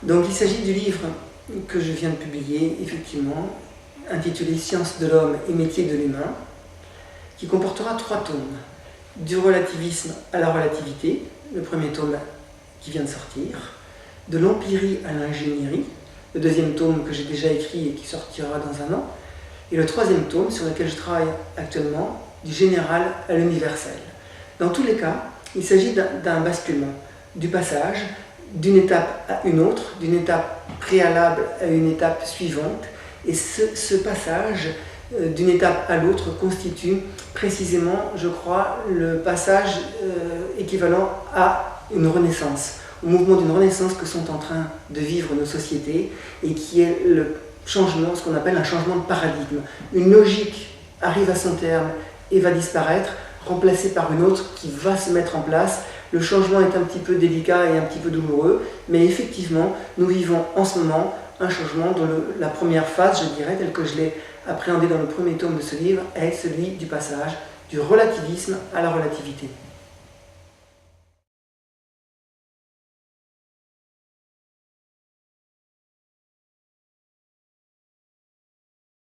Donc il s'agit du livre que je viens de publier, effectivement, intitulé Science de l'homme et métier de l'humain, qui comportera 3 tomes. Du relativisme à la relativité, le premier tome qui vient de sortir, de l'empirie à l'ingénierie, le deuxième tome que j'ai déjà écrit et qui sortira dans 1 an, et le 3e tome sur lequel je travaille actuellement, du général à l'universel. Dans tous les cas, il s'agit d'un basculement, du passage d'une étape à une autre, d'une étape préalable à une étape suivante, et ce passage d'une étape à l'autre constitue précisément, je crois, le passage équivalent à une renaissance, au mouvement d'une renaissance que sont en train de vivre nos sociétés et qui est le changement, ce qu'on appelle un changement de paradigme. Une logique arrive à son terme et va disparaître, remplacée par une autre qui va se mettre en place. Le changement est un petit peu délicat et un petit peu douloureux, mais effectivement, nous vivons en ce moment un changement dont la première phase, je dirais, telle que je l'ai appréhendée dans le premier tome de ce livre, est celui du passage du relativisme à la relativité.